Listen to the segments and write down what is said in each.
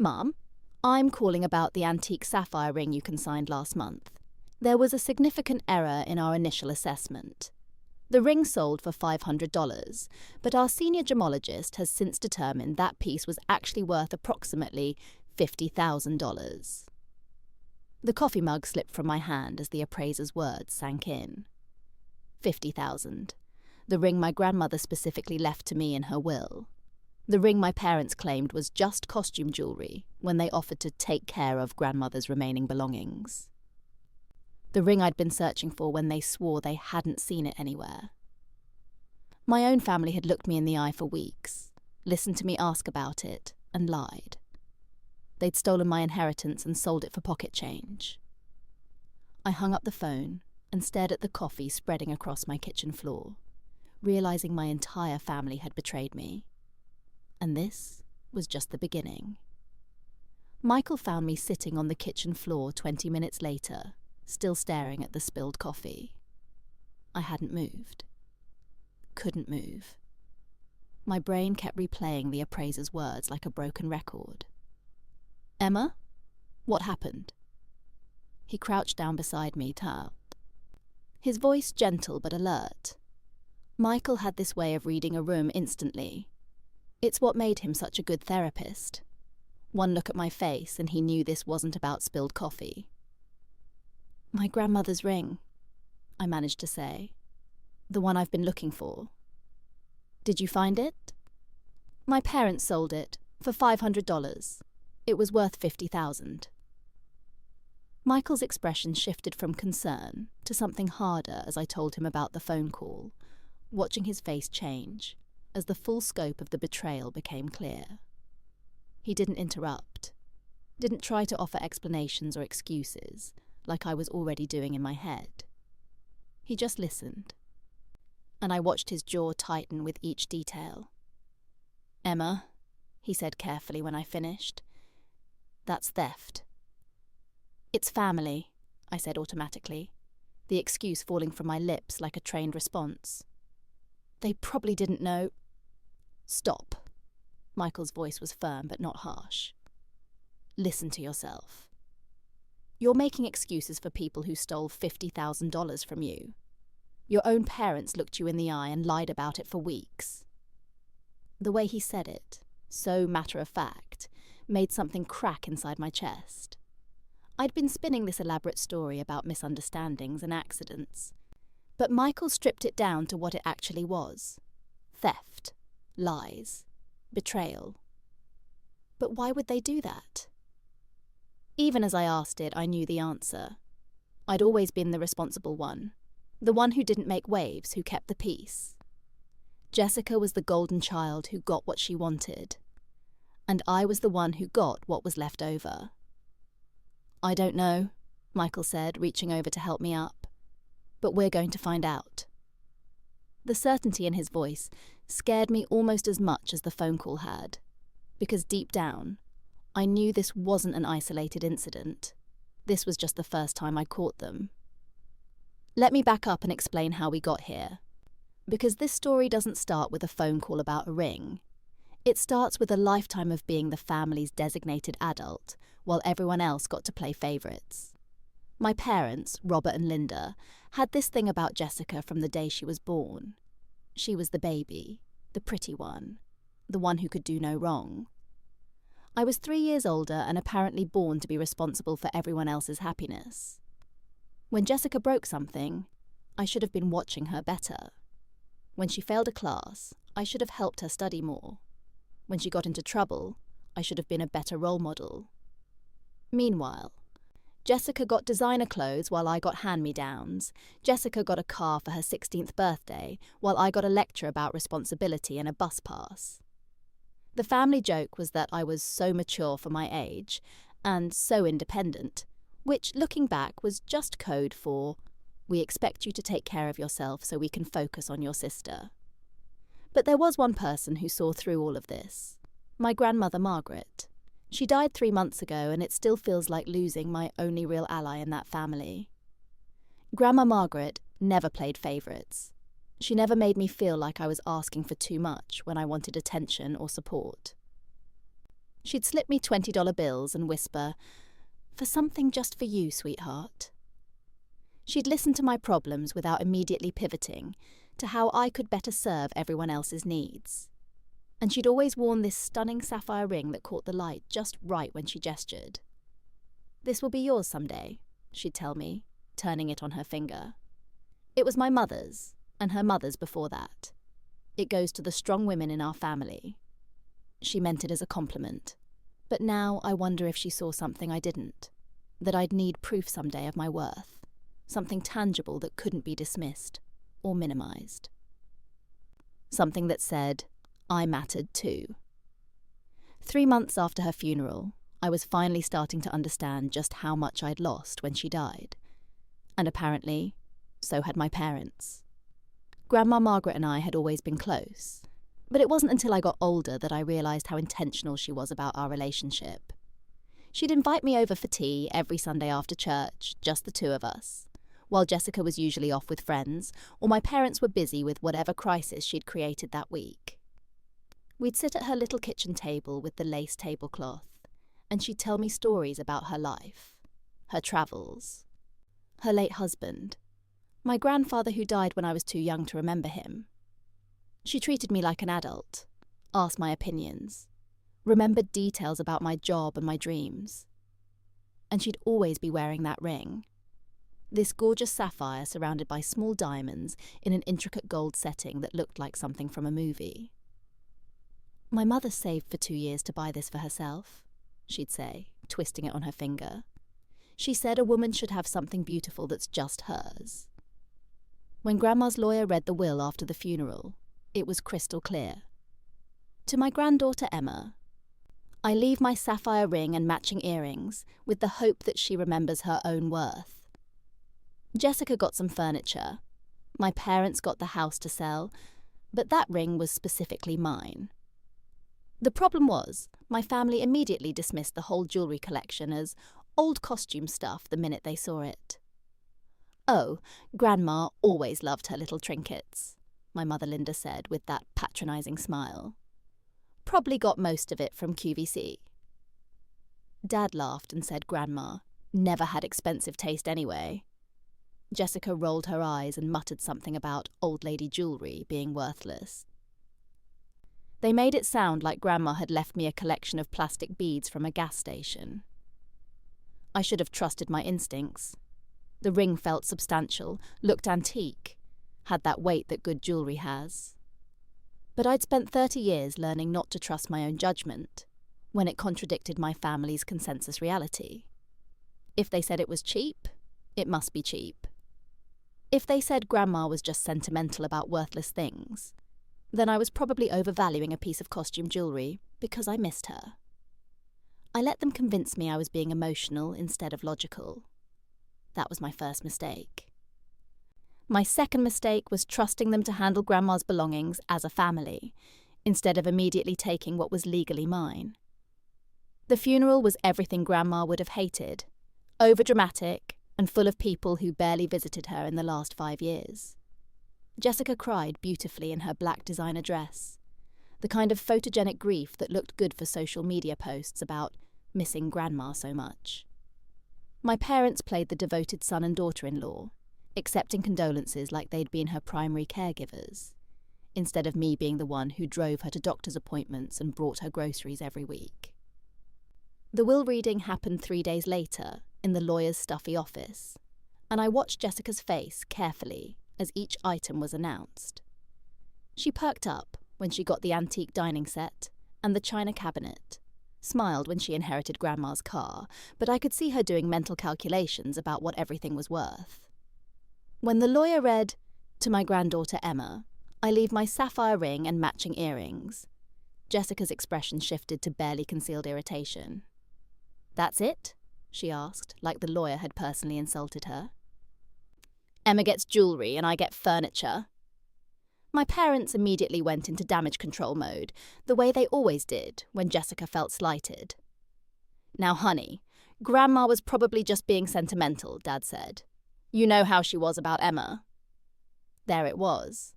Mum, I'm calling about the antique sapphire ring you consigned last month. There was a significant error in our initial assessment. The ring sold for $500, but our senior gemologist has since determined that piece was actually worth approximately $50,000. The coffee mug slipped from my hand as the appraiser's words sank in. 50,000. The ring my grandmother specifically left to me in her will. The ring my parents claimed was just costume jewellery when they offered to take care of grandmother's remaining belongings. The ring I'd been searching for when they swore they hadn't seen it anywhere. My own family had looked me in the eye for weeks, listened to me ask about it, and lied. They'd stolen my inheritance and sold it for pocket change. I hung up the phone and stared at the coffee spreading across my kitchen floor, realising my entire family had betrayed me. And this was just the beginning. Michael found me sitting on the kitchen floor 20 minutes later, still staring at the spilled coffee. I hadn't moved. Couldn't move. My brain kept replaying the appraiser's words like a broken record. Emma? What happened? He crouched down beside me, turned. His voice gentle but alert. Michael had this way of reading a room instantly. It's what made him such a good therapist. One look at my face and he knew this wasn't about spilled coffee. My grandmother's ring, I managed to say. The one I've been looking for. Did you find it? My parents sold it for $500. It was worth $50,000. Michael's expression shifted from concern to something harder as I told him about the phone call, watching his face change as the full scope of the betrayal became clear. He didn't interrupt, didn't try to offer explanations or excuses like I was already doing in my head. He just listened, and I watched his jaw tighten with each detail. Emma, he said carefully when I finished, that's theft. It's family, I said automatically, the excuse falling from my lips like a trained response. They probably didn't know. Stop. Michael's voice was firm but not harsh. Listen to yourself. You're making excuses for people who stole $50,000 from you. Your own parents looked you in the eye and lied about it for weeks. The way he said it, so matter-of-fact, made something crack inside my chest. I'd been spinning this elaborate story about misunderstandings and accidents, but Michael stripped it down to what it actually was. Theft, lies, betrayal. But why would they do that? Even as I asked it, I knew the answer. I'd always been the responsible one, the one who didn't make waves, who kept the peace. Jessica was the golden child who got what she wanted, and I was the one who got what was left over. I don't know, Michael said, reaching over to help me up, but we're going to find out. The certainty in his voice scared me almost as much as the phone call had, because deep down, I knew this wasn't an isolated incident. This was just the first time I caught them. Let me back up and explain how we got here, because this story doesn't start with a phone call about a ring. It starts with a lifetime of being the family's designated adult, while everyone else got to play favourites. My parents, Robert and Linda, had this thing about Jessica from the day she was born. She was the baby, the pretty one, the one who could do no wrong. I was 3 years older and apparently born to be responsible for everyone else's happiness. When Jessica broke something, I should have been watching her better. When she failed a class, I should have helped her study more. When she got into trouble, I should have been a better role model. Meanwhile, Jessica got designer clothes while I got hand-me-downs. Jessica got a car for her 16th birthday while I got a lecture about responsibility and a bus pass. The family joke was that I was so mature for my age and so independent, which, looking back, was just code for, we expect you to take care of yourself so we can focus on your sister. But there was one person who saw through all of this. My grandmother, Margaret. She died 3 months ago, and it still feels like losing my only real ally in that family. Grandma Margaret never played favourites. She never made me feel like I was asking for too much when I wanted attention or support. She'd slip me $20 bills and whisper, "For something just for you, sweetheart." She'd listen to my problems without immediately pivoting to how I could better serve everyone else's needs. And she'd always worn this stunning sapphire ring that caught the light just right when she gestured. "This will be yours someday," she'd tell me, turning it on her finger. It was my mother's, and her mother's before that. It goes to the strong women in our family. She meant it as a compliment. But now I wonder if she saw something I didn't, that I'd need proof someday of my worth, something tangible that couldn't be dismissed or minimized. Something that said, I mattered too. 3 months after her funeral, I was finally starting to understand just how much I'd lost when she died. And apparently, so had my parents. Grandma Margaret and I had always been close, but it wasn't until I got older that I realised how intentional she was about our relationship. She'd invite me over for tea every Sunday after church, just the two of us, while Jessica was usually off with friends, or my parents were busy with whatever crisis she'd created that week. We'd sit at her little kitchen table with the lace tablecloth, and she'd tell me stories about her life, her travels, her late husband, my grandfather who died when I was too young to remember him. She treated me like an adult, asked my opinions, remembered details about my job and my dreams. And she'd always be wearing that ring. This gorgeous sapphire surrounded by small diamonds in an intricate gold setting that looked like something from a movie. "My mother saved for 2 years to buy this for herself," she'd say, twisting it on her finger. "She said a woman should have something beautiful that's just hers." When Grandma's lawyer read the will after the funeral, it was crystal clear. To my granddaughter Emma, "I leave my sapphire ring and matching earrings with the hope that she remembers her own worth." Jessica got some furniture. My parents got the house to sell, but that ring was specifically mine. The problem was, my family immediately dismissed the whole jewellery collection as old costume stuff the minute they saw it. "Oh, Grandma always loved her little trinkets," my mother Linda said with that patronising smile. "Probably got most of it from QVC." Dad laughed and said Grandma never had expensive taste anyway. Jessica rolled her eyes and muttered something about old lady jewellery being worthless. They made it sound like Grandma had left me a collection of plastic beads from a gas station. I should have trusted my instincts. The ring felt substantial, looked antique, had that weight that good jewellery has. But I'd spent 30 years learning not to trust my own judgment when it contradicted my family's consensus reality. If they said it was cheap, it must be cheap. If they said Grandma was just sentimental about worthless things, then I was probably overvaluing a piece of costume jewellery because I missed her. I let them convince me I was being emotional instead of logical. That was my first mistake. My second mistake was trusting them to handle Grandma's belongings as a family, instead of immediately taking what was legally mine. The funeral was everything Grandma would have hated, overdramatic and full of people who barely visited her in the last 5 years. Jessica cried beautifully in her black designer dress, the kind of photogenic grief that looked good for social media posts about missing Grandma so much. My parents played the devoted son and daughter-in-law, accepting condolences like they'd been her primary caregivers, instead of me being the one who drove her to doctor's appointments and brought her groceries every week. The will reading happened 3 days later in the lawyer's stuffy office, and I watched Jessica's face carefully as each item was announced. She perked up when she got the antique dining set and the china cabinet, smiled when she inherited Grandma's car, but I could see her doing mental calculations about what everything was worth. When the lawyer read, "To my granddaughter Emma, I leave my sapphire ring and matching earrings," Jessica's expression shifted to barely concealed irritation. "That's it?" she asked, like the lawyer had personally insulted her. "Emma gets jewellery and I get furniture." My parents immediately went into damage control mode, the way they always did when Jessica felt slighted. "Now, honey, Grandma was probably just being sentimental," Dad said. "You know how she was about Emma." There it was.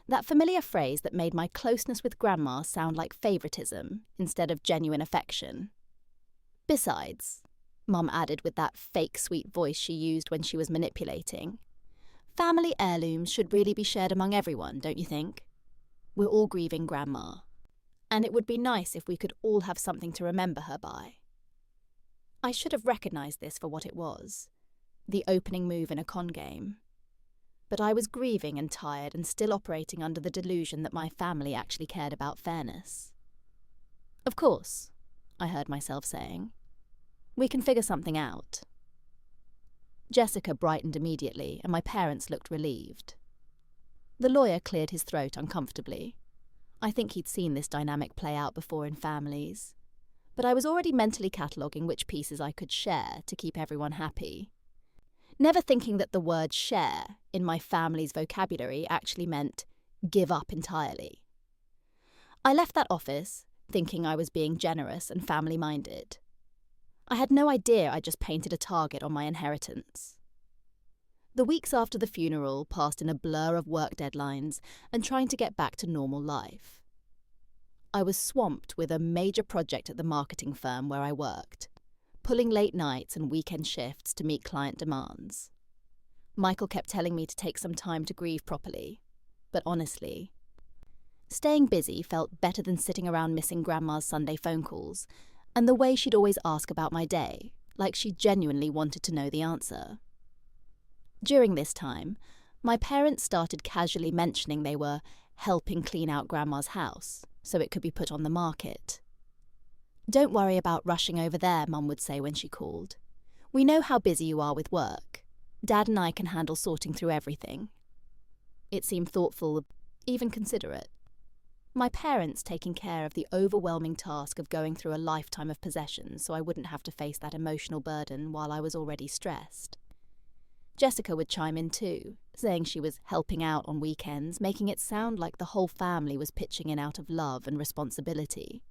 That familiar phrase that made my closeness with Grandma sound like favouritism instead of genuine affection. Besides, Mum added with that fake sweet voice she used when she was manipulating, family heirlooms should really be shared among everyone, don't you think? We're all grieving Grandma, and it would be nice if we could all have something to remember her by. I should have recognised this for what it was, the opening move in a con game. But I was grieving and tired and still operating under the delusion that my family actually cared about fairness. Of course, I heard myself saying. We can figure something out. Jessica brightened immediately, and my parents looked relieved. The lawyer cleared his throat uncomfortably. I think he'd seen this dynamic play out before in families. But I was already mentally cataloguing which pieces I could share to keep everyone happy. Never thinking that the word share in my family's vocabulary actually meant give up entirely. I left that office thinking I was being generous and family-minded. I had no idea I just painted a target on my inheritance. The weeks after the funeral passed in a blur of work deadlines and trying to get back to normal life. I was swamped with a major project at the marketing firm where I worked, pulling late nights and weekend shifts to meet client demands. Michael kept telling me to take some time to grieve properly, but honestly, staying busy felt better than sitting around missing Grandma's Sunday phone calls and the way she'd always ask about my day, like she genuinely wanted to know the answer. During this time, my parents started casually mentioning they were helping clean out Grandma's house so it could be put on the market. "Don't worry about rushing over there," Mum would say when she called. "We know how busy you are with work. Dad and I can handle sorting through everything." It seemed thoughtful, even considerate. My parents taking care of the overwhelming task of going through a lifetime of possessions so I wouldn't have to face that emotional burden while I was already stressed. Jessica would chime in too, saying she was helping out on weekends, making it sound like the whole family was pitching in out of love and responsibility.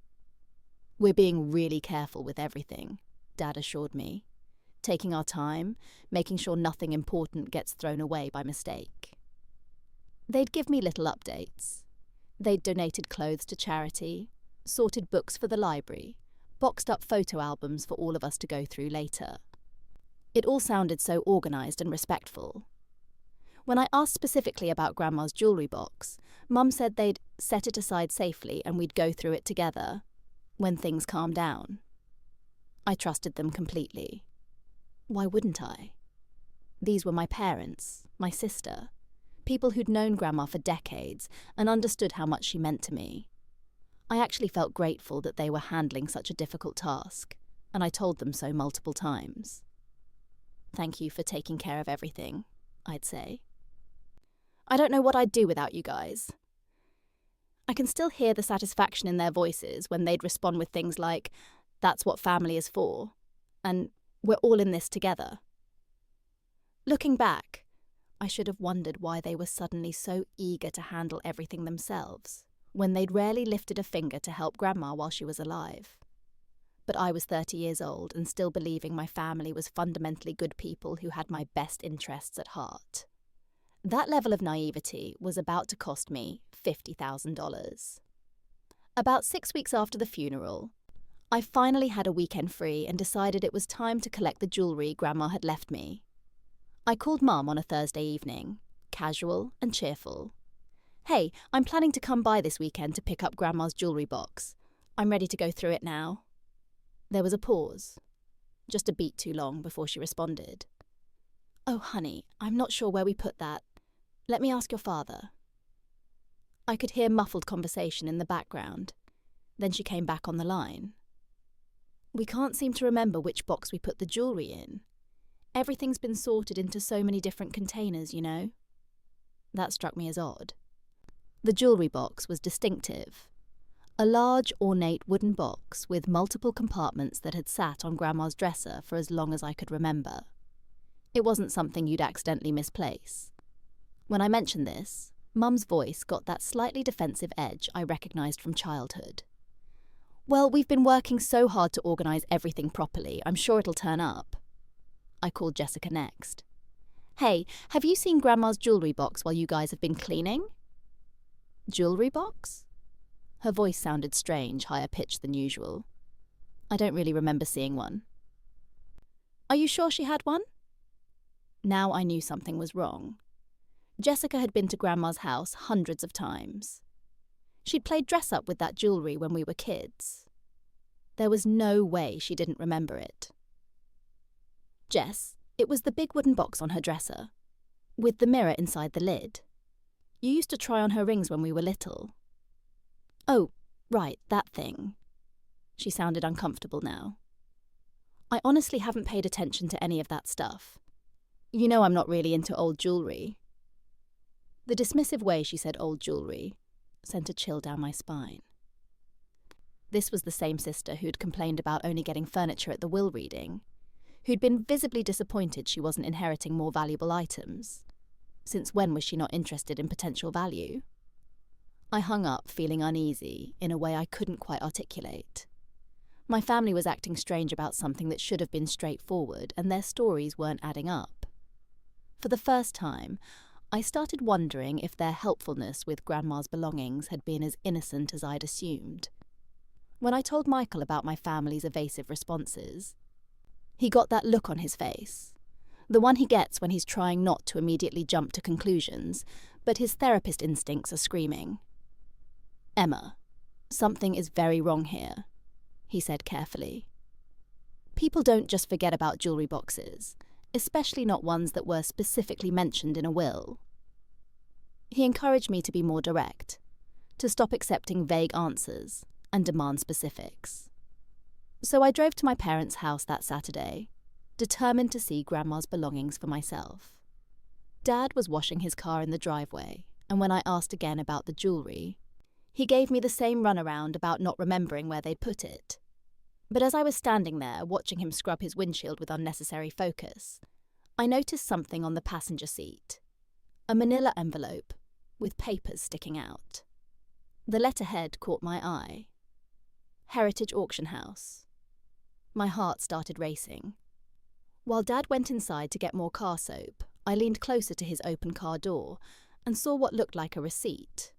"We're being really careful with everything," Dad assured me, taking our time, making sure nothing important gets thrown away by mistake. They'd give me little updates. They'd donated clothes to charity, sorted books for the library, boxed up photo albums for all of us to go through later. It all sounded so organised and respectful. When I asked specifically about Grandma's jewellery box, Mum said they'd set it aside safely and we'd go through it together when things calmed down. I trusted them completely. Why wouldn't I? These were my parents, my sister, people who'd known Grandma for decades and understood how much she meant to me. I actually felt grateful that they were handling such a difficult task, and I told them so multiple times. "Thank you for taking care of everything," I'd say. "I don't know what I'd do without you guys." I can still hear the satisfaction in their voices when they'd respond with things like, "That's what family is for," and "We're all in this together." Looking back, I should have wondered why they were suddenly so eager to handle everything themselves, when they'd rarely lifted a finger to help Grandma while she was alive. But I was 30 years old and still believing my family was fundamentally good people who had my best interests at heart. That level of naivety was about to cost me $50,000. About 6 weeks after the funeral, I finally had a weekend free and decided it was time to collect the jewellery Grandma had left me. I called Mum on a Thursday evening, casual and cheerful. "Hey, I'm planning to come by this weekend to pick up Grandma's jewellery box. I'm ready to go through it now." There was a pause, just a beat too long before she responded. "Oh, honey, I'm not sure where we put that. Let me ask your father." I could hear muffled conversation in the background. Then she came back on the line. "We can't seem to remember which box we put the jewellery in. Everything's been sorted into so many different containers, you know." That struck me as odd. The jewellery box was distinctive. A large, ornate wooden box with multiple compartments that had sat on Grandma's dresser for as long as I could remember. It wasn't something you'd accidentally misplace. When I mentioned this, Mum's voice got that slightly defensive edge I recognised from childhood. "Well, we've been working so hard to organise everything properly, I'm sure it'll turn up." I called Jessica next. "Hey, have you seen Grandma's jewellery box while you guys have been cleaning?" Jewelry box? Her voice sounded strange, higher pitched than usual. I don't really remember seeing one. Are you sure she had one? Now I knew something was wrong. Jessica had been to Grandma's house hundreds of times. She'd played dress-up with that jewelry when we were kids. There was no way she didn't remember it. Jess, it was the big wooden box on her dresser, with the mirror inside the lid. You used to try on her rings when we were little. Oh, right, that thing. She sounded uncomfortable now. I honestly haven't paid attention to any of that stuff. You know I'm not really into old jewelry. The dismissive way she said old jewelry sent a chill down my spine. This was the same sister who'd complained about only getting furniture at the will reading, who'd been visibly disappointed she wasn't inheriting more valuable items. Since when was she not interested in potential value? I hung up, feeling uneasy, in a way I couldn't quite articulate. My family was acting strange about something that should have been straightforward, and their stories weren't adding up. For the first time, I started wondering if their helpfulness with Grandma's belongings had been as innocent as I'd assumed. When I told Michael about my family's evasive responses, he got that look on his face, the one he gets when he's trying not to immediately jump to conclusions, but his therapist instincts are screaming. "Emma, something is very wrong here," he said carefully. "People don't just forget about jewelry boxes, especially not ones that were specifically mentioned in a will." He encouraged me to be more direct, to stop accepting vague answers and demand specifics. So I drove to my parents' house that Saturday, determined to see Grandma's belongings for myself. Dad was washing his car in the driveway, and when I asked again about the jewelry, he gave me the same runaround about not remembering where they'd put it. But as I was standing there, watching him scrub his windshield with unnecessary focus, I noticed something on the passenger seat. A manila envelope, with papers sticking out. The letterhead caught my eye. Heritage Auction House. My heart started racing. While Dad went inside to get more car soap, I leaned closer to his open car door and saw what looked like a receipt.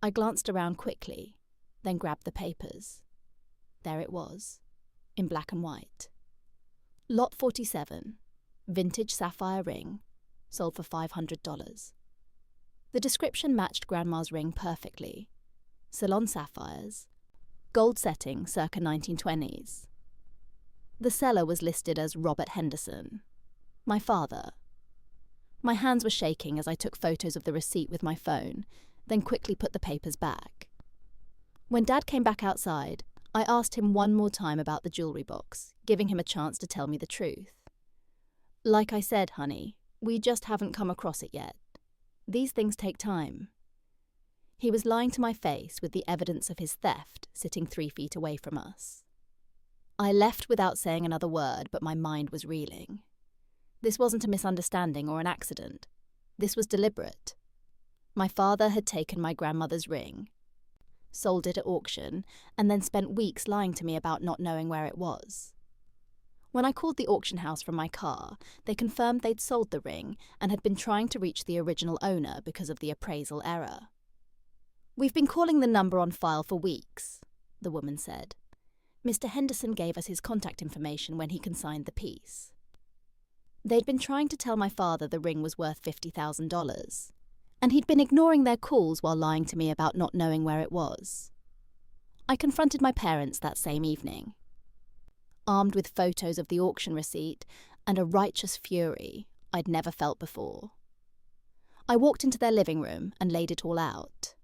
I glanced around quickly, then grabbed the papers. There it was, in black and white. Lot 47, vintage sapphire ring, sold for $500. The description matched Grandma's ring perfectly. Ceylon sapphires, gold setting circa 1920s. The seller was listed as Robert Henderson, my father. My hands were shaking as I took photos of the receipt with my phone, then quickly put the papers back. When Dad came back outside, I asked him one more time about the jewelry box, giving him a chance to tell me the truth. "Like I said, honey, we just haven't come across it yet. These things take time." He was lying to my face with the evidence of his theft sitting 3 feet away from us. I left without saying another word, but my mind was reeling. This wasn't a misunderstanding or an accident. This was deliberate. My father had taken my grandmother's ring, sold it at auction, and then spent weeks lying to me about not knowing where it was. When I called the auction house from my car, they confirmed they'd sold the ring and had been trying to reach the original owner because of the appraisal error. "We've been calling the number on file for weeks," the woman said. "Mr. Henderson gave us his contact information when he consigned the piece." They'd been trying to tell my father the ring was worth $50,000, and he'd been ignoring their calls while lying to me about not knowing where it was. I confronted my parents that same evening. Armed with photos of the auction receipt and a righteous fury I'd never felt before. I walked into their living room and laid it all out.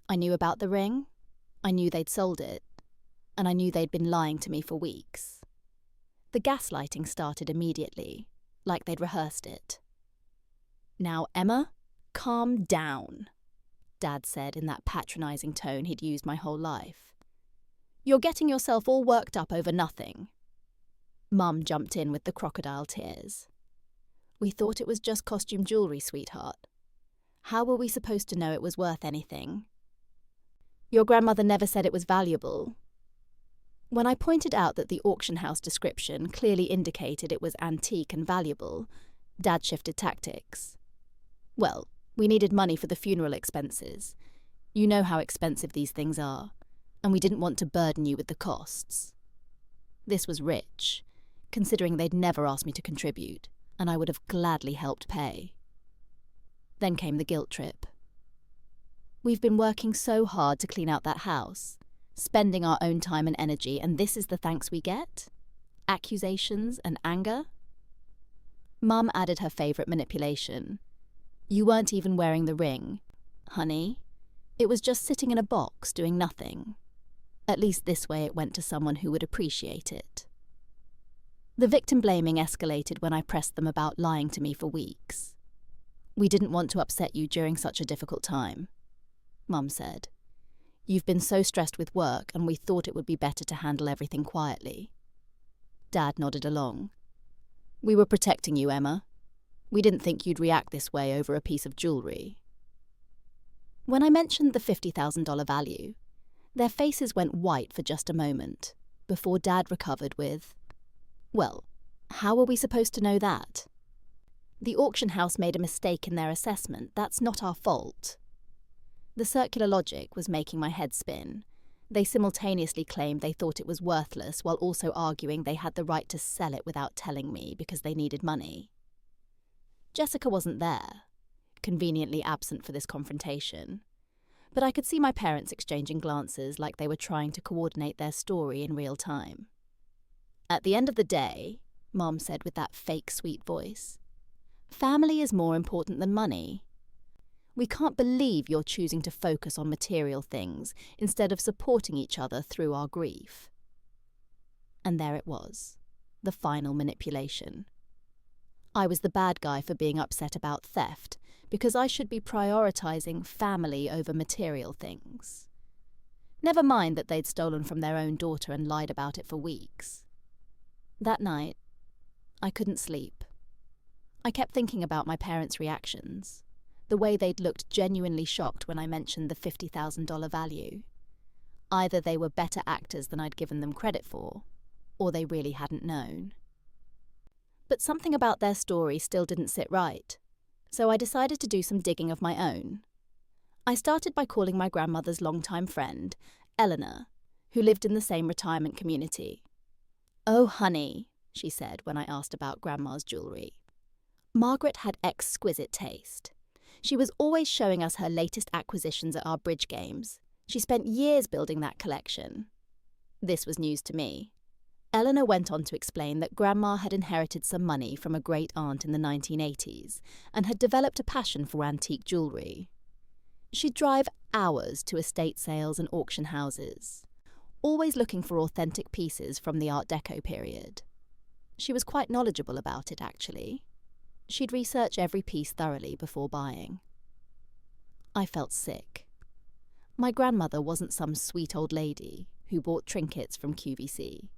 I knew about the ring, I knew they'd sold it, and I knew they'd been lying to me for weeks. The gaslighting started immediately, like they'd rehearsed it. "Now, Emma, calm down," Dad said in that patronising tone he'd used my whole life. "You're getting yourself all worked up over nothing." Mum jumped in with the crocodile tears. "We thought it was just costume jewellery, sweetheart. How were we supposed to know it was worth anything? Your grandmother never said it was valuable." When I pointed out that the auction house description clearly indicated it was antique and valuable, Dad shifted tactics. "Well, we needed money for the funeral expenses. You know how expensive these things are, and we didn't want to burden you with the costs. This was rich, considering they'd never asked me to contribute, and I would have gladly helped pay. Then came the guilt trip. We've been working so hard to clean out that house, spending our own time and energy, and this is the thanks we get? Accusations and anger? Mum added her favourite manipulation. You weren't even wearing the ring, honey. It was just sitting in a box doing nothing. At least this way it went to someone who would appreciate it. The victim blaming escalated when I pressed them about lying to me for weeks. We didn't want to upset you during such a difficult time, Mum said. You've been so stressed with work and we thought it would be better to handle everything quietly. Dad nodded along. We were protecting you, Emma. We didn't think you'd react this way over a piece of jewellery. When I mentioned the $50,000 value, their faces went white for just a moment, before Dad recovered with, well, how are we supposed to know that? The auction house made a mistake in their assessment. That's not our fault. The circular logic was making my head spin. They simultaneously claimed they thought it was worthless while also arguing they had the right to sell it without telling me because they needed money. Jessica wasn't there, conveniently absent for this confrontation, but I could see my parents exchanging glances like they were trying to coordinate their story in real time. At the end of the day, Mom said with that fake sweet voice, family is more important than money. We can't believe you're choosing to focus on material things instead of supporting each other through our grief. And there it was, the final manipulation. I was the bad guy for being upset about theft because I should be prioritizing family over material things. Never mind that they'd stolen from their own daughter and lied about it for weeks. That night, I couldn't sleep. I kept thinking about my parents' reactions, the way they'd looked genuinely shocked when I mentioned the $50,000 value. Either they were better actors than I'd given them credit for, or they really hadn't known. But something about their story still didn't sit right, so I decided to do some digging of my own. I started by calling my grandmother's longtime friend, Eleanor, who lived in the same retirement community. "Oh, honey," she said when I asked about Grandma's jewellery. Margaret had exquisite taste. She was always showing us her latest acquisitions at our bridge games. She spent years building that collection. This was news to me. Eleanor went on to explain that Grandma had inherited some money from a great-aunt in the 1980s and had developed a passion for antique jewellery. She'd drive hours to estate sales and auction houses, always looking for authentic pieces from the Art Deco period. She was quite knowledgeable about it, actually. She'd research every piece thoroughly before buying. I felt sick. My grandmother wasn't some sweet old lady who bought trinkets from QVC.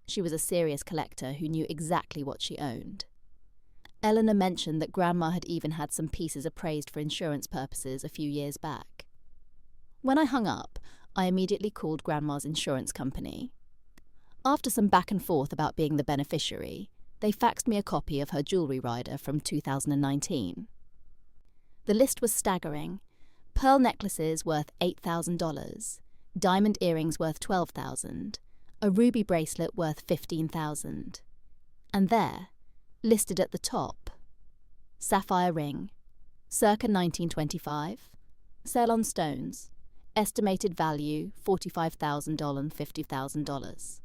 She was a serious collector who knew exactly what she owned. Eleanor mentioned that Grandma had even had some pieces appraised for insurance purposes a few years back. When I hung up, I immediately called Grandma's insurance company. After some back and forth about being the beneficiary, they faxed me a copy of her jewellery rider from 2019. The list was staggering. Pearl necklaces worth $8,000, diamond earrings worth $12,000, a ruby bracelet worth $15,000. And there, listed at the top, sapphire ring, circa 1925, sale on stones, estimated value $45,000 and $50,000.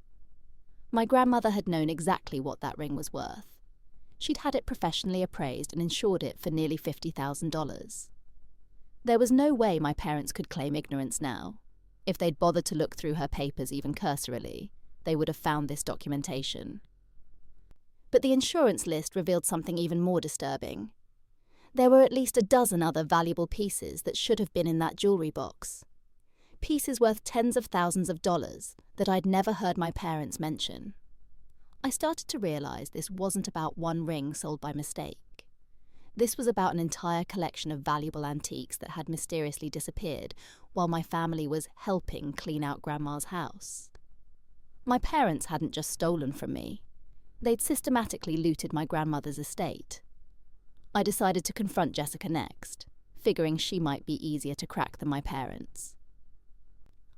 My grandmother had known exactly what that ring was worth. She'd had it professionally appraised and insured it for nearly $50,000. There was no way my parents could claim ignorance now. If they'd bothered to look through her papers even cursorily, they would have found this documentation. But the insurance list revealed something even more disturbing. There were at least a dozen other valuable pieces that should have been in that jewellery box. Pieces worth tens of thousands of dollars that I'd never heard my parents mention. I started to realise this wasn't about one ring sold by mistake. This was about an entire collection of valuable antiques that had mysteriously disappeared while my family was helping clean out Grandma's house. My parents hadn't just stolen from me. They'd systematically looted my grandmother's estate. I decided to confront Jessica next, figuring she might be easier to crack than my parents.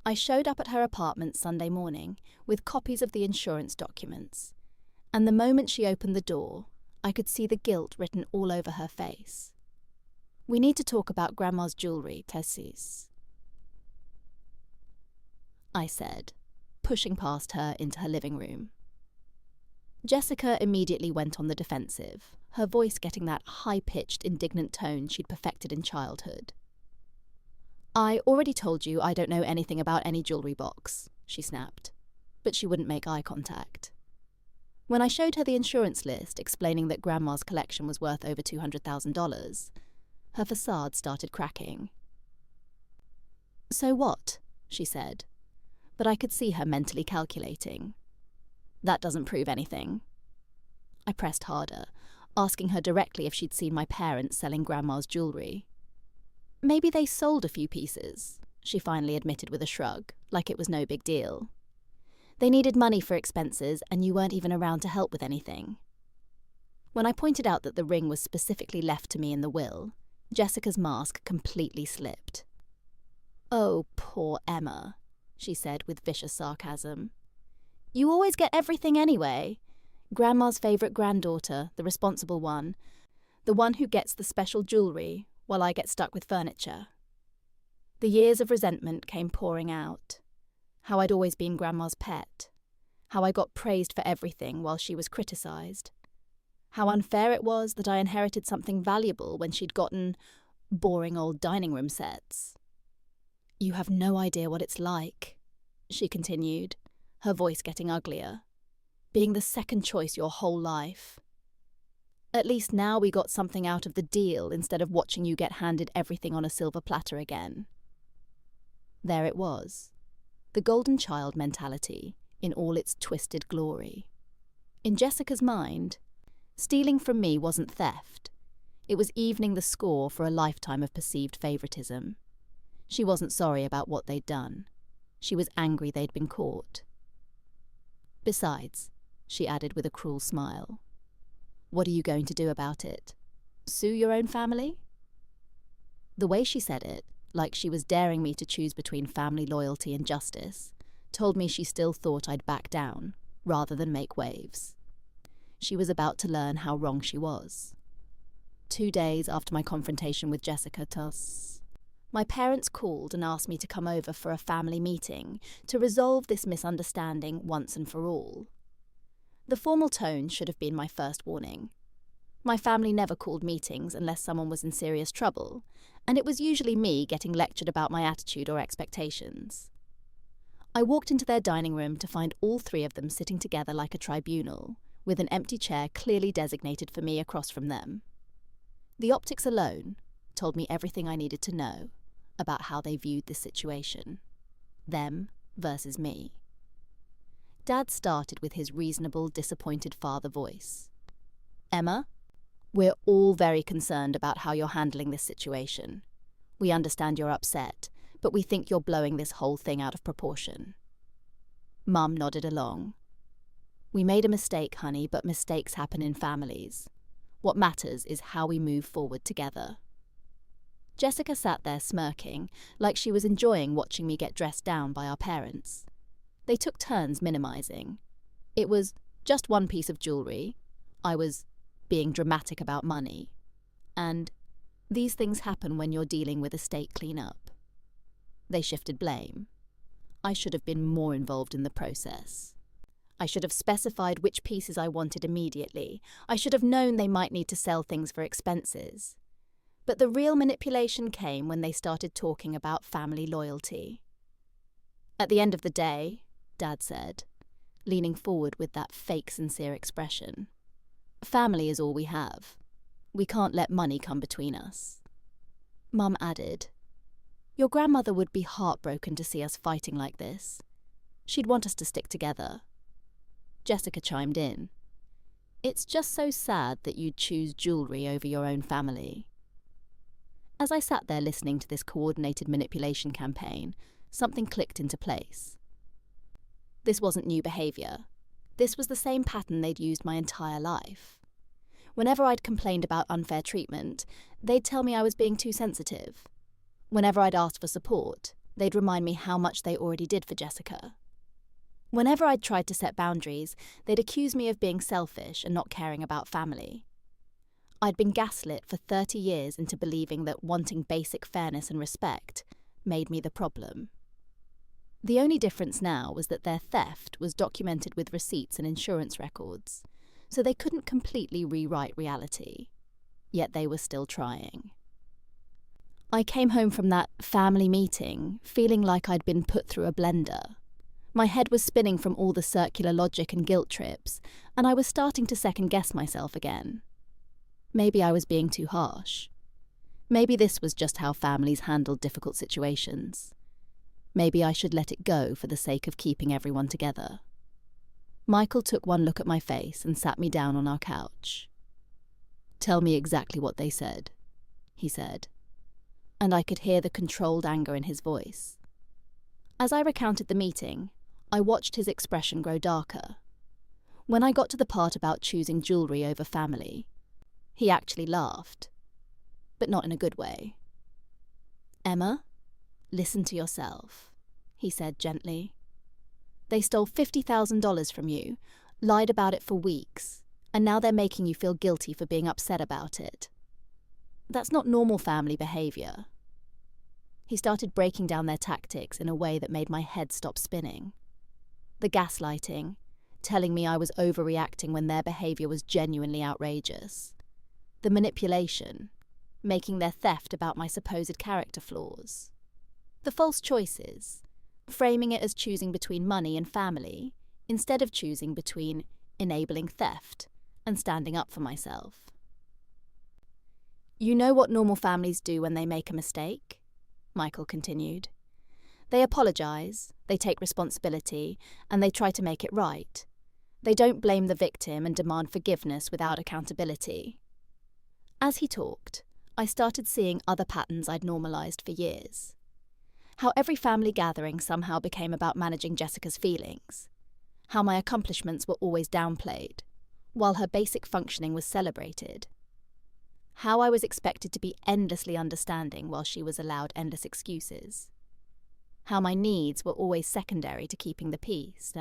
I showed up at her apartment Sunday morning with copies of the insurance documents, and the moment she opened the door, I could see the guilt written all over her face. "We need to talk about Grandma's jewellery, Tessis," I said, pushing past her into her living room. Jessica immediately went on the defensive, her voice getting that high-pitched, indignant tone she'd perfected in childhood. "I already told you I don't know anything about any jewellery box," she snapped, but she wouldn't make eye contact. When I showed her the insurance list explaining that Grandma's collection was worth over $200,000, her facade started cracking. "So what?" she said, but I could see her mentally calculating. "That doesn't prove anything." I pressed harder, asking her directly if she'd seen my parents selling Grandma's jewellery. "Maybe they sold a few pieces," she finally admitted with a shrug, like it was no big deal. "They needed money for expenses, and you weren't even around to help with anything." When I pointed out that the ring was specifically left to me in the will, Jessica's mask completely slipped. "Oh, poor Emma," she said with vicious sarcasm. "You always get everything anyway. Grandma's favourite granddaughter, the responsible one, the one who gets the special jewellery while I get stuck with furniture." The years of resentment came pouring out. How I'd always been Grandma's pet. How I got praised for everything while she was criticised. How unfair it was that I inherited something valuable when she'd gotten boring old dining room sets. "You have no idea what it's like," she continued, her voice getting uglier. "Being the second choice your whole life. At least now we got something out of the deal instead of watching you get handed everything on a silver platter again." There it was. The golden child mentality in all its twisted glory. In Jessica's mind, stealing from me wasn't theft. It was evening the score for a lifetime of perceived favouritism. She wasn't sorry about what they'd done. She was angry they'd been caught. "Besides," she added with a cruel smile, "what are you going to do about it? Sue your own family?" The way she said it, like she was daring me to choose between family loyalty and justice, told me she still thought I'd back down, rather than make waves. She was about to learn how wrong she was. 2 days after my confrontation with Jessica Tuss, my parents called and asked me to come over for a family meeting to resolve this misunderstanding once and for all. The formal tone should have been my first warning. My family never called meetings unless someone was in serious trouble, and it was usually me getting lectured about my attitude or expectations. I walked into their dining room to find all 3 of them sitting together like a tribunal, with an empty chair clearly designated for me across from them. The optics alone told me everything I needed to know about how they viewed this situation. Them versus me. Dad started with his reasonable, disappointed father voice. "Emma, we're all very concerned about how you're handling this situation. We understand you're upset, but we think you're blowing this whole thing out of proportion." Mum nodded along. "We made a mistake, honey, but mistakes happen in families. What matters is how we move forward together." Jessica sat there smirking, like she was enjoying watching me get dressed down by our parents. They took turns minimising. It was just one piece of jewellery. I was being dramatic about money. And these things happen when you're dealing with estate clean-up. They shifted blame. I should have been more involved in the process. I should have specified which pieces I wanted immediately. I should have known they might need to sell things for expenses. But the real manipulation came when they started talking about family loyalty. "At the end of the day," Dad said, leaning forward with that fake sincere expression, "family is all we have. We can't let money come between us." Mum added, "Your grandmother would be heartbroken to see us fighting like this. She'd want us to stick together." Jessica chimed in. "It's just so sad that you'd choose jewellery over your own family." As I sat there listening to this coordinated manipulation campaign, something clicked into place. This wasn't new behaviour. This was the same pattern they'd used my entire life. Whenever I'd complained about unfair treatment, they'd tell me I was being too sensitive. Whenever I'd asked for support, they'd remind me how much they already did for Jessica. Whenever I'd tried to set boundaries, they'd accuse me of being selfish and not caring about family. I'd been gaslit for 30 years into believing that wanting basic fairness and respect made me the problem. The only difference now was that their theft was documented with receipts and insurance records, so they couldn't completely rewrite reality. Yet they were still trying. I came home from that family meeting feeling like I'd been put through a blender. My head was spinning from all the circular logic and guilt trips, and I was starting to second-guess myself again. Maybe I was being too harsh. Maybe this was just how families handled difficult situations. Maybe I should let it go for the sake of keeping everyone together. Michael took one look at my face and sat me down on our couch. "Tell me exactly what they said," he said, and I could hear the controlled anger in his voice. As I recounted the meeting, I watched his expression grow darker. When I got to the part about choosing jewellery over family, he actually laughed, but not in a good way. "Emma, listen to yourself," he said gently. "They stole $50,000 from you, lied about it for weeks, and now they're making you feel guilty for being upset about it. That's not normal family behaviour." He started breaking down their tactics in a way that made my head stop spinning. The gaslighting, telling me I was overreacting when their behaviour was genuinely outrageous. The manipulation, making their theft about my supposed character flaws. The false choices, framing it as choosing between money and family, instead of choosing between enabling theft and standing up for myself. "You know what normal families do when they make a mistake?" Michael continued. "They apologise, they take responsibility, and they try to make it right. They don't blame the victim and demand forgiveness without accountability." As he talked, I started seeing other patterns I'd normalised for years. How every family gathering somehow became about managing Jessica's feelings. How my accomplishments were always downplayed, while her basic functioning was celebrated. How I was expected to be endlessly understanding while she was allowed endless excuses. How my needs were always secondary to keeping the peace.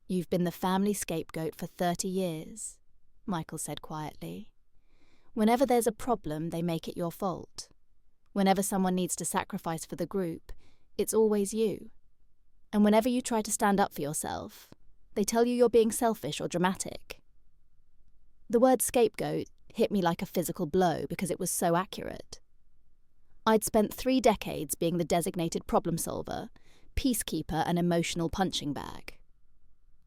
"You've been the family scapegoat for 30 years, Michael said quietly. "Whenever there's a problem, they make it your fault. Whenever someone needs to sacrifice for the group, it's always you. And whenever you try to stand up for yourself, they tell you you're being selfish or dramatic." The word scapegoat hit me like a physical blow because it was so accurate. I'd spent 3 decades being the designated problem solver, peacekeeper and emotional punching bag.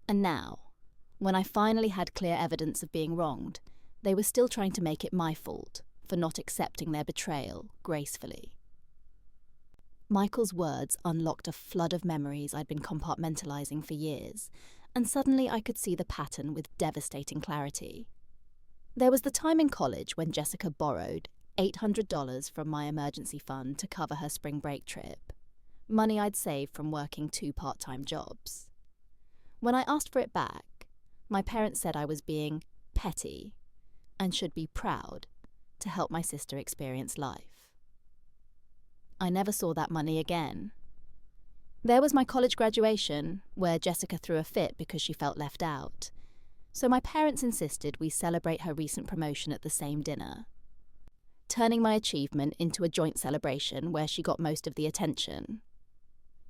And now, when I finally had clear evidence of being wronged, they were still trying to make it my fault for not accepting their betrayal gracefully. Michael's words unlocked a flood of memories I'd been compartmentalizing for years, and suddenly I could see the pattern with devastating clarity. There was the time in college when Jessica borrowed $800 from my emergency fund to cover her spring break trip, money I'd saved from working 2 part-time jobs. When I asked for it back, my parents said I was being petty and should be proud to help my sister experience life. I never saw that money again. There was my college graduation, where Jessica threw a fit because she felt left out, so my parents insisted we celebrate her recent promotion at the same dinner, turning my achievement into a joint celebration where she got most of the attention.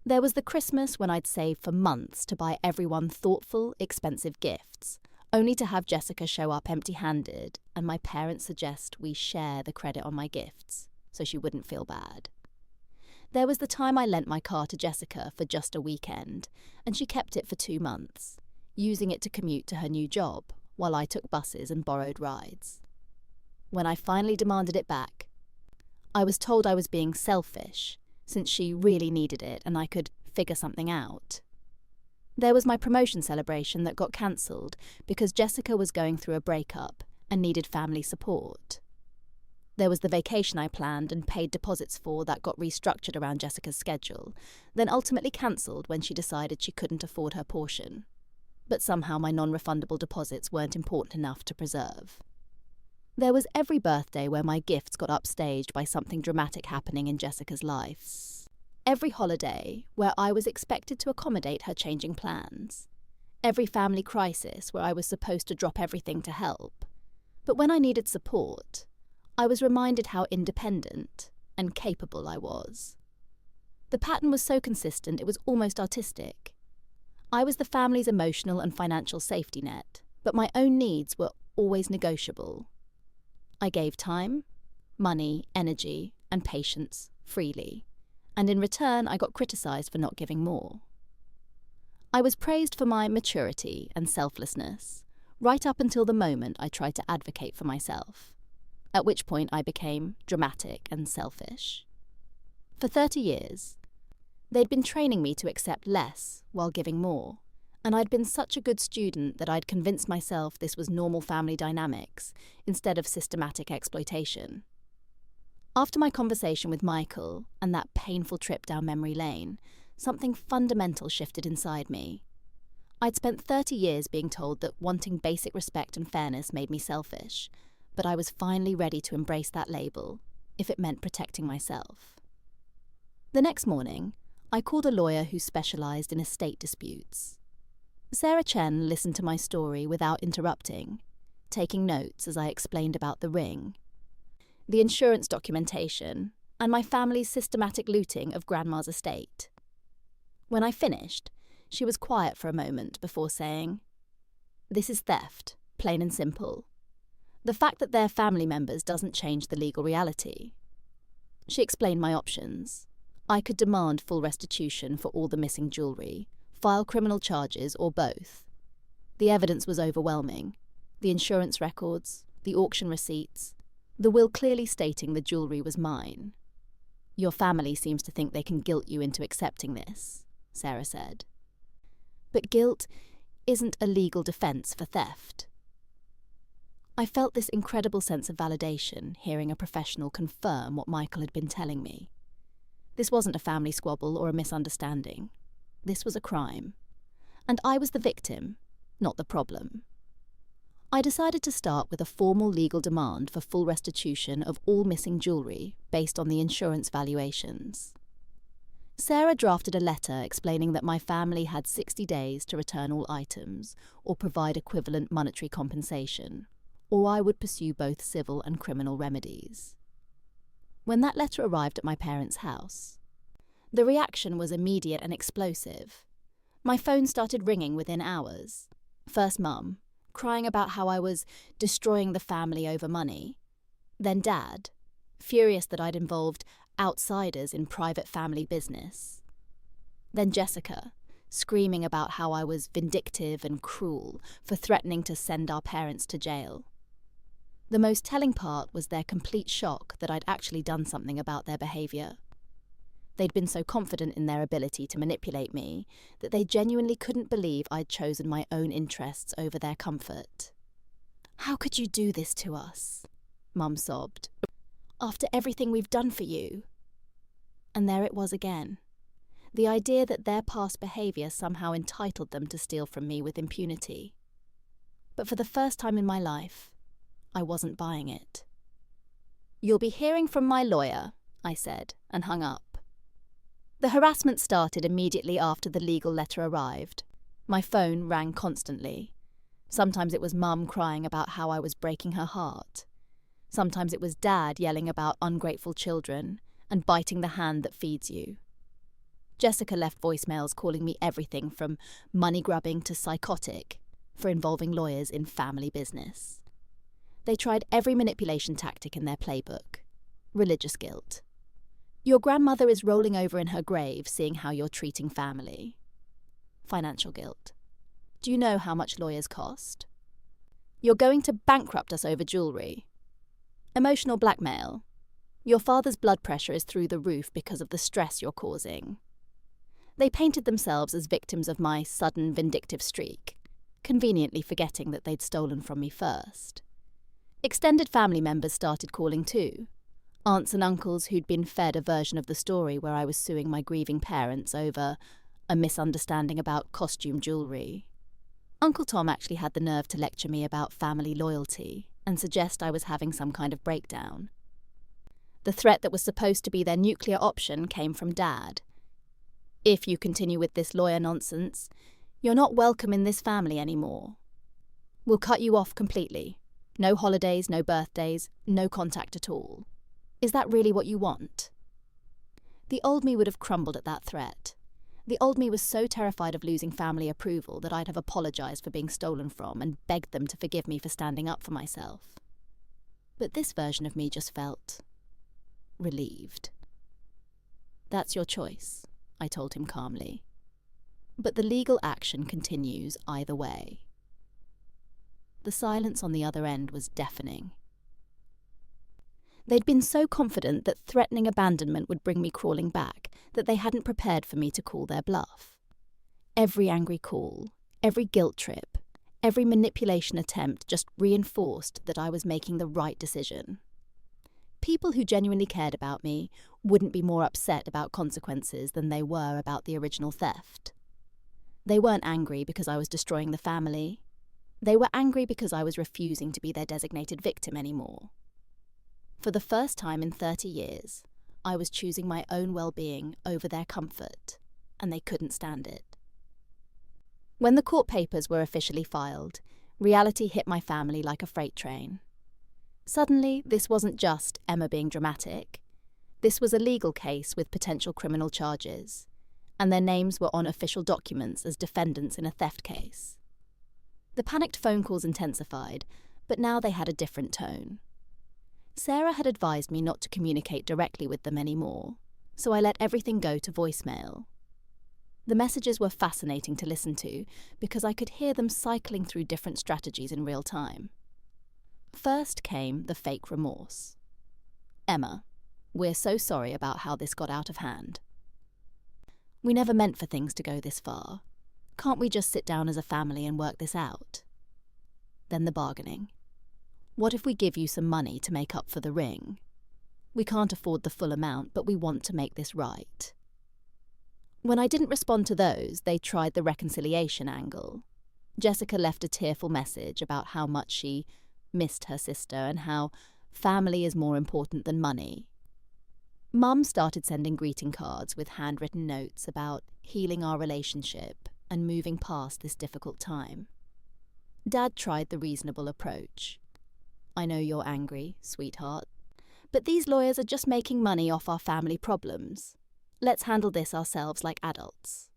There was the Christmas when I'd saved for months to buy everyone thoughtful, expensive gifts, only to have Jessica show up empty-handed and my parents suggest we share the credit on my gifts so she wouldn't feel bad. There was the time I lent my car to Jessica for just a weekend, and she kept it for 2 months, using it to commute to her new job while I took buses and borrowed rides. When I finally demanded it back, I was told I was being selfish, since she really needed it and I could figure something out. There was my promotion celebration that got cancelled because Jessica was going through a breakup and needed family support. There was the vacation I planned and paid deposits for that got restructured around Jessica's schedule, then ultimately cancelled when she decided she couldn't afford her portion. but somehow my non-refundable deposits weren't important enough to preserve. There was every birthday where my gifts got upstaged by something dramatic happening in Jessica's life. Every holiday where I was expected to accommodate her changing plans. Every family crisis where I was supposed to drop everything to help. But when I needed support, I was reminded how independent and capable I was. The pattern was so consistent it was almost artistic. I was the family's emotional and financial safety net, but my own needs were always negotiable. I gave time, money, energy, and patience freely, and in return I got criticised for not giving more. I was praised for my maturity and selflessness, right up until the moment I tried to advocate for myself, at which point I became dramatic and selfish. For 30 years, they'd been training me to accept less while giving more, and I'd been such a good student that I'd convinced myself this was normal family dynamics instead of systematic exploitation. After my conversation with Michael and that painful trip down memory lane, something fundamental shifted inside me. I'd spent 30 years being told that wanting basic respect and fairness made me selfish, but I was finally ready to embrace that label, if it meant protecting myself. The next morning, I called a lawyer who specialised in estate disputes. Sarah Chen listened to my story without interrupting, taking notes as I explained about the ring, the insurance documentation, and my family's systematic looting of Grandma's estate. When I finished, she was quiet for a moment before saying, "This is theft, plain and simple. The fact that they're family members doesn't change the legal reality." She explained my options. I could demand full restitution for all the missing jewellery, file criminal charges, or both. The evidence was overwhelming. The insurance records, the auction receipts, the will clearly stating the jewellery was mine. "Your family seems to think they can guilt you into accepting this," Sarah said. But guilt isn't a legal defence for theft. I felt this incredible sense of validation hearing a professional confirm what Michael had been telling me. This wasn't a family squabble or a misunderstanding. This was a crime. And I was the victim, not the problem. I decided to start with a formal legal demand for full restitution of all missing jewellery based on the insurance valuations. Sarah drafted a letter explaining that my family had 60 days to return all items or provide equivalent monetary compensation, or I would pursue both civil and criminal remedies. When that letter arrived at my parents' house, the reaction was immediate and explosive. My phone started ringing within hours. First Mum, crying about how I was destroying the family over money. Then Dad, furious that I'd involved outsiders in private family business. Then Jessica, screaming about how I was vindictive and cruel for threatening to send our parents to jail. The most telling part was their complete shock that I'd actually done something about their behaviour. They'd been so confident in their ability to manipulate me that they genuinely couldn't believe I'd chosen my own interests over their comfort. "How could you do this to us?" Mum sobbed. "After everything we've done for you." And there it was again. The idea that their past behaviour somehow entitled them to steal from me with impunity. But for the first time in my life, I wasn't buying it. "You'll be hearing from my lawyer," I said, and hung up. The harassment started immediately after the legal letter arrived. My phone rang constantly. Sometimes it was Mum crying about how I was breaking her heart. Sometimes it was Dad yelling about ungrateful children and biting the hand that feeds you. Jessica left voicemails calling me everything from money-grubbing to psychotic for involving lawyers in family business. They tried every manipulation tactic in their playbook. Religious guilt. "Your grandmother is rolling over in her grave seeing how you're treating family." Financial guilt. "Do you know how much lawyers cost?" "You're going to bankrupt us over jewellery." Emotional blackmail. "Your father's blood pressure is through the roof because of the stress you're causing." They painted themselves as victims of my sudden vindictive streak, conveniently forgetting that they'd stolen from me first. Extended family members started calling too. Aunts and uncles who'd been fed a version of the story where I was suing my grieving parents over a misunderstanding about costume jewellery. Uncle Tom actually had the nerve to lecture me about family loyalty and suggest I was having some kind of breakdown. The threat that was supposed to be their nuclear option came from Dad. If you continue with this lawyer nonsense, you're not welcome in this family anymore. We'll cut you off completely. No holidays, no birthdays, no contact at all. Is that really what you want? The old me would have crumbled at that threat. The old me was so terrified of losing family approval that I'd have apologised for being stolen from and begged them to forgive me for standing up for myself. But this version of me just felt relieved. That's your choice, I told him calmly. But the legal action continues either way. The silence on the other end was deafening. They'd been so confident that threatening abandonment would bring me crawling back that they hadn't prepared for me to call their bluff. Every angry call, every guilt trip, every manipulation attempt just reinforced that I was making the right decision. People who genuinely cared about me wouldn't be more upset about consequences than they were about the original theft. They weren't angry because I was destroying the family. They were angry because I was refusing to be their designated victim anymore. For the first time in 30 years, I was choosing my own well-being over their comfort, and they couldn't stand it. When the court papers were officially filed, reality hit my family like a freight train. Suddenly, this wasn't just Emma being dramatic. This was a legal case with potential criminal charges, and their names were on official documents as defendants in a theft case. The panicked phone calls intensified, but now they had a different tone. Sarah had advised me not to communicate directly with them anymore, so I let everything go to voicemail. The messages were fascinating to listen to because I could hear them cycling through different strategies in real time. First came the fake remorse. Emma, we're so sorry about how this got out of hand. We never meant for things to go this far. Can't we just sit down as a family and work this out? Then the bargaining. What if we give you some money to make up for the ring? We can't afford the full amount, but we want to make this right. When I didn't respond to those, they tried the reconciliation angle. Jessica left a tearful message about how much she missed her sister and how family is more important than money. Mum started sending greeting cards with handwritten notes about healing our relationship and moving past this difficult time. Dad tried the reasonable approach. I know you're angry, sweetheart, but these lawyers are just making money off our family problems. Let's handle this ourselves like adults.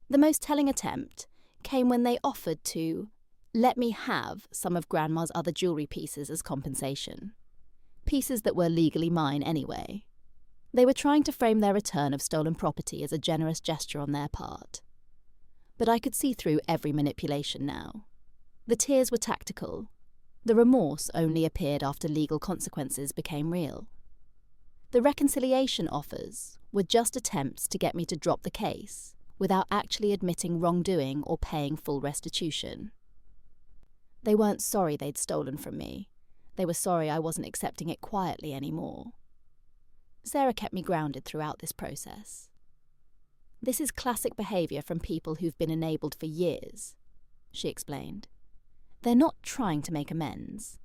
The most telling attempt came when they offered to let me have some of Grandma's other jewellery pieces as compensation. Pieces that were legally mine anyway. They were trying to frame their return of stolen property as a generous gesture on their part. But I could see through every manipulation now. The tears were tactical. The remorse only appeared after legal consequences became real. The reconciliation offers were just attempts to get me to drop the case without actually admitting wrongdoing or paying full restitution. They weren't sorry they'd stolen from me. They were sorry I wasn't accepting it quietly anymore. Sarah kept me grounded throughout this process. This is classic behaviour from people who've been enabled for years, she explained. They're not trying to make amends.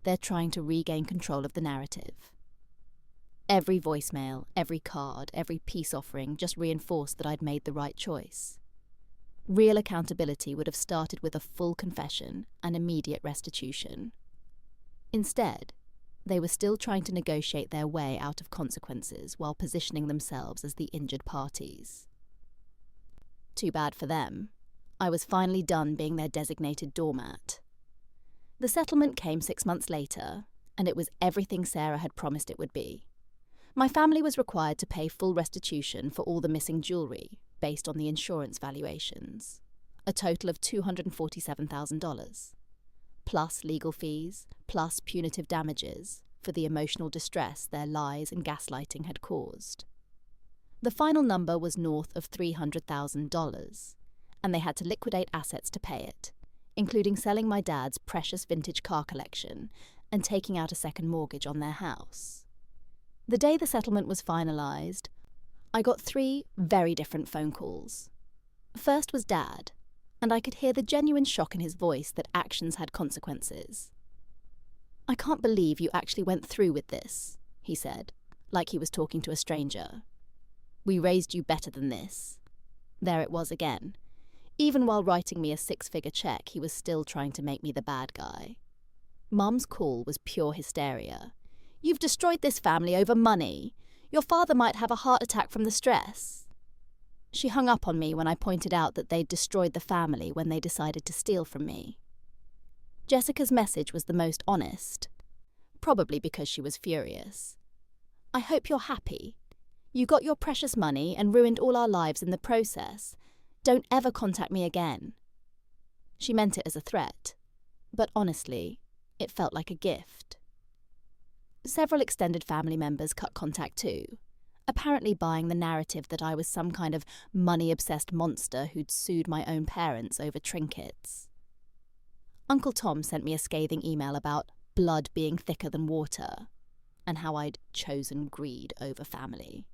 They're trying to regain control of the narrative. Every voicemail, every card, every peace offering just reinforced that I'd made the right choice. Real accountability would have started with a full confession and immediate restitution. Instead, they were still trying to negotiate their way out of consequences while positioning themselves as the injured parties. Too bad for them. I was finally done being their designated doormat. The settlement came 6 months later, and it was everything Sarah had promised it would be. My family was required to pay full restitution for all the missing jewellery, based on the insurance valuations, a total of $247,000, plus legal fees, plus punitive damages for the emotional distress their lies and gaslighting had caused. The final number was north of $300,000, and they had to liquidate assets to pay it, including selling my dad's precious vintage car collection and taking out a second mortgage on their house. The day the settlement was finalised, I got 3 very different phone calls. First was Dad, and I could hear the genuine shock in his voice that actions had consequences. "I can't believe you actually went through with this," he said, like he was talking to a stranger. "We raised you better than this." There it was again. Even while writing me a 6-figure check, he was still trying to make me the bad guy. Mum's call was pure hysteria. "You've destroyed this family over money. Your father might have a heart attack from the stress." She hung up on me when I pointed out that they'd destroyed the family when they decided to steal from me. Jessica's message was the most honest, probably because she was furious. "I hope you're happy. You got your precious money and ruined all our lives in the process. Don't ever contact me again." She meant it as a threat, but honestly, it felt like a gift. Several extended family members cut contact too, apparently buying the narrative that I was some kind of money-obsessed monster who'd sued my own parents over trinkets. Uncle Tom sent me a scathing email about blood being thicker than water and how I'd chosen greed over family.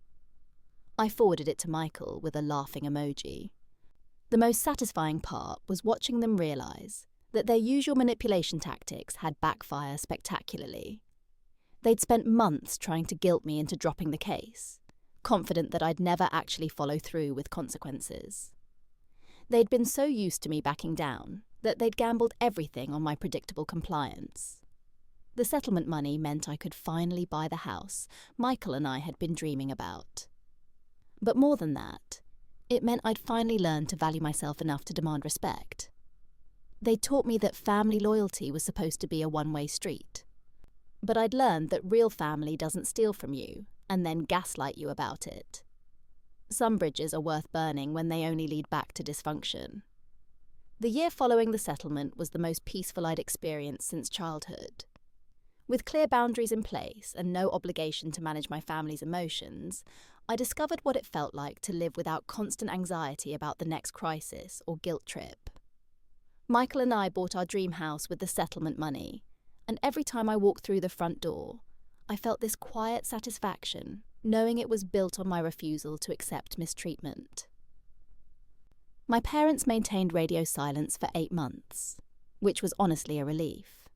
I forwarded it to Michael with a laughing emoji. The most satisfying part was watching them realise that their usual manipulation tactics had backfired spectacularly. They'd spent months trying to guilt me into dropping the case, confident that I'd never actually follow through with consequences. They'd been so used to me backing down that they'd gambled everything on my predictable compliance. The settlement money meant I could finally buy the house Michael and I had been dreaming about. But more than that, it meant I'd finally learned to value myself enough to demand respect. They taught me that family loyalty was supposed to be a one-way street. But I'd learned that real family doesn't steal from you and then gaslight you about it. Some bridges are worth burning when they only lead back to dysfunction. The year following the settlement was the most peaceful I'd experienced since childhood. With clear boundaries in place and no obligation to manage my family's emotions, I discovered what it felt like to live without constant anxiety about the next crisis or guilt trip. Michael and I bought our dream house with the settlement money, and every time I walked through the front door, I felt this quiet satisfaction, knowing it was built on my refusal to accept mistreatment. My parents maintained radio silence for 8 months, which was honestly a relief.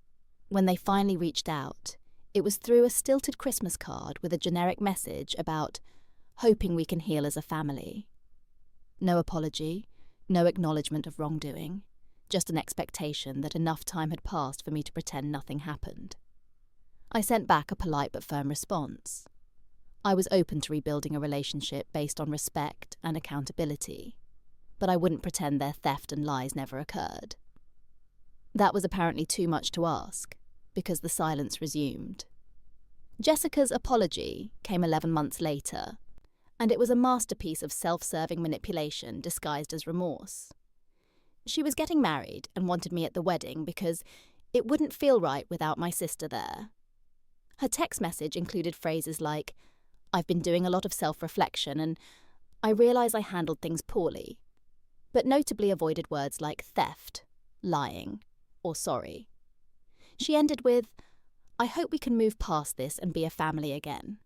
When they finally reached out, it was through a stilted Christmas card with a generic message about hoping we can heal as a family. No apology, no acknowledgement of wrongdoing, just an expectation that enough time had passed for me to pretend nothing happened. I sent back a polite but firm response. I was open to rebuilding a relationship based on respect and accountability, but I wouldn't pretend their theft and lies never occurred. That was apparently too much to ask, because the silence resumed. Jessica's apology came 11 months later, and it was a masterpiece of self-serving manipulation disguised as remorse. She was getting married and wanted me at the wedding because it wouldn't feel right without my sister there. Her text message included phrases like, "I've been doing a lot of self-reflection and I realise I handled things poorly," but notably avoided words like theft, lying, or sorry. She ended with, "I hope we can move past this and be a family again,"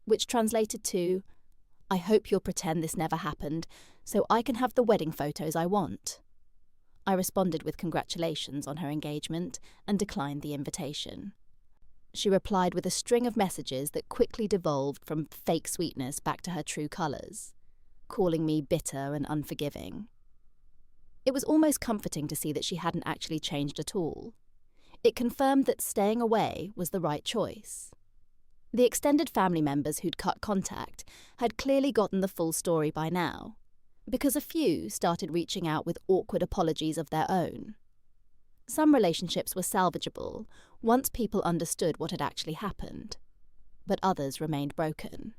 which translated to, "I hope you'll pretend this never happened so I can have the wedding photos I want." I responded with congratulations on her engagement and declined the invitation. She replied with a string of messages that quickly devolved from fake sweetness back to her true colours, calling me bitter and unforgiving. It was almost comforting to see that she hadn't actually changed at all. It confirmed that staying away was the right choice. The extended family members who'd cut contact had clearly gotten the full story by now, because a few started reaching out with awkward apologies of their own. Some relationships were salvageable once people understood what had actually happened, but others remained broken.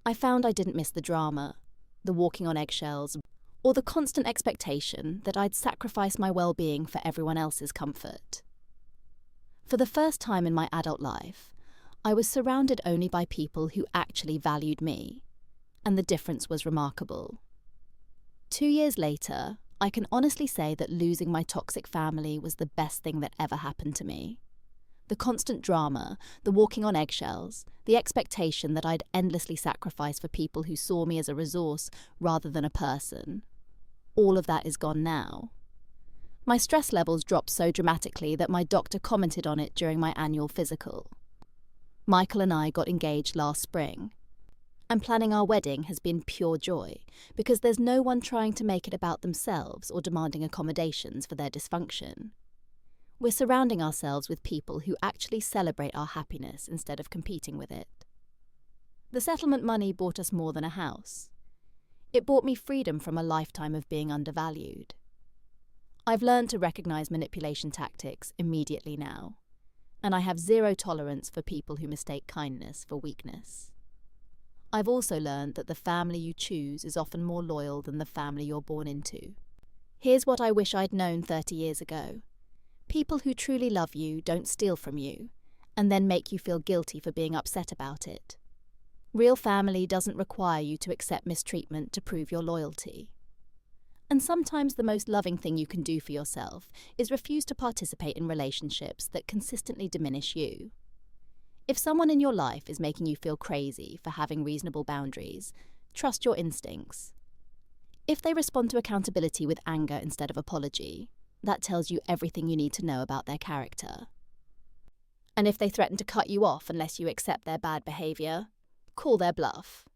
I found I didn't miss the drama, the walking on eggshells, or the constant expectation that I'd sacrifice my well-being for everyone else's comfort. For the first time in my adult life, I was surrounded only by people who actually valued me, and the difference was remarkable. 2 years later, I can honestly say that losing my toxic family was the best thing that ever happened to me. The constant drama, the walking on eggshells, the expectation that I'd endlessly sacrifice for people who saw me as a resource rather than a person. All of that is gone now. My stress levels dropped so dramatically that my doctor commented on it during my annual physical. Michael and I got engaged last spring, and planning our wedding has been pure joy because there's no one trying to make it about themselves or demanding accommodations for their dysfunction. We're surrounding ourselves with people who actually celebrate our happiness instead of competing with it. The settlement money bought us more than a house. It bought me freedom from a lifetime of being undervalued. I've learned to recognize manipulation tactics immediately now, and I have zero tolerance for people who mistake kindness for weakness. I've also learned that the family you choose is often more loyal than the family you're born into. Here's what I wish I'd known 30 years ago. People who truly love you don't steal from you, and then make you feel guilty for being upset about it. Real family doesn't require you to accept mistreatment to prove your loyalty. And sometimes the most loving thing you can do for yourself is refuse to participate in relationships that consistently diminish you. If someone in your life is making you feel crazy for having reasonable boundaries, trust your instincts. If they respond to accountability with anger instead of apology, that tells you everything you need to know about their character. And if they threaten to cut you off unless you accept their bad behaviour, call their bluff.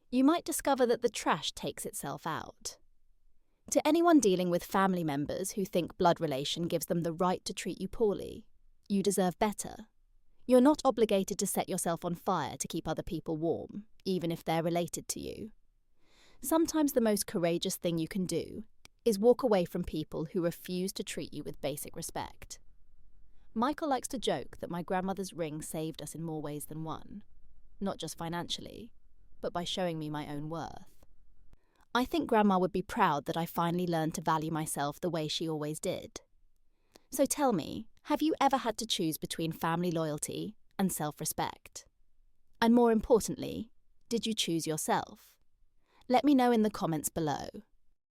You might discover that the trash takes itself out. To anyone dealing with family members who think blood relation gives them the right to treat you poorly, you deserve better. You're not obligated to set yourself on fire to keep other people warm, even if they're related to you. Sometimes the most courageous thing you can do is walk away from people who refuse to treat you with basic respect. Michael likes to joke that my grandmother's ring saved us in more ways than one, not just financially, but by showing me my own worth. I think Grandma would be proud that I finally learned to value myself the way she always did. So tell me, have you ever had to choose between family loyalty and self-respect? And more importantly, did you choose yourself? Let me know in the comments below.